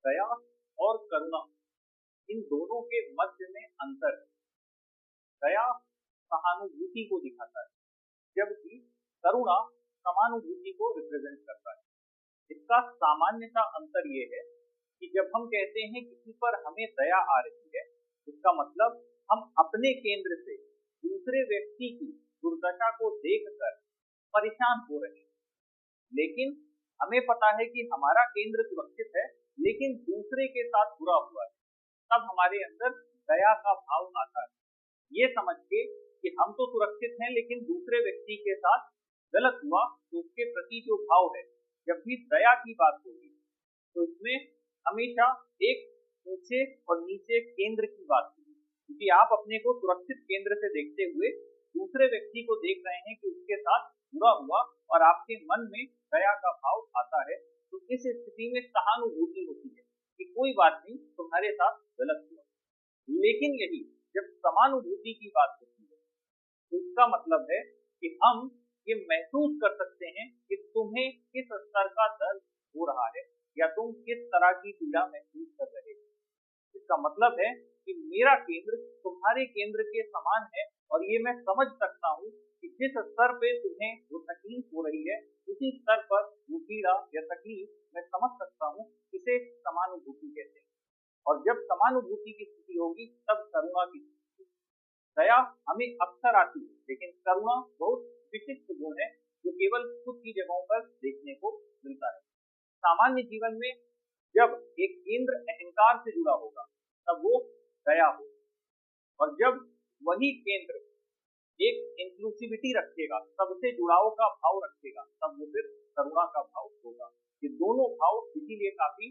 दया और करुणा, इन दोनों के मध्य में अंतर है। दया सहानुभूति को दिखाता है, जबकि करुणा समानुभूति को रिप्रेजेंट करता है। इसका सामान्यता अंतर यह है कि जब हम कहते हैं किसी पर हमें दया आ रही है, इसका मतलब हम अपने केंद्र से दूसरे व्यक्ति की दुर्दशा को देखकर परेशान हो रहे हैं। लेकिन हमें पता है कि हमारा केंद्र सुरक्षित है, लेकिन दूसरे के साथ बुरा हुआ है, तब हमारे अंदर दया का भाव आता है। ये समझ के कि हम तो सुरक्षित हैं, लेकिन दूसरे व्यक्ति के साथ गलत हुआ, तो उसके प्रति जो भाव है, जब भी दया की बात होगी तो इसमें हमेशा एक ऊंचे और नीचे केंद्र की बात होगी, क्योंकि आप अपने को सुरक्षित केंद्र से देखते हुए दूसरे व्यक्ति को देख रहे हैं कि उसके साथ बुरा हुआ और आपके मन में दया का भाव आता है। तो इस स्थिति में सहानुभूति होती है कि कोई बात नहीं, तुम्हारे साथ गलत हुआ। लेकिन यही जब समानुभूति की बात होती है, तो इसका मतलब है कि हम ये महसूस कर सकते हैं कि तुम्हें किस स्तर का दर्द हो रहा है या तुम किस तरह की पीड़ा महसूस कर रहे हो। इसका मतलब है कि मेरा केंद्र तुम्हारे केंद्र के समान है, और ये मैं समझ सकता हूँ कि जिस स्तर पे तुम्हें वो तकलीफ हो रही है, उसी स्तर पर वो पीड़ा या तकलीफ मैं समझ सकता हूँ। इसे समानुभूति कहते हैं। और जब समानुभूति की स्थिति होगी, तब करुणा की स्थिति होगी। दया हमें अक्सर आती है, लेकिन करुणा बहुत विशिष्ट गुण है जो केवल कुछ ही जगहों पर देखने को मिलता है। सामान्य जीवन में जब एक केंद्र अहंकार से जुड़ा होगा, तब वो दया होगी, और जब वही केंद्र एक इंक्लूसिविटी रखेगा, सबसे जुड़ाव का भाव रखेगा, तब वो फिर करुणा का भाव होगा। ये दोनों भाव इसीलिए काफी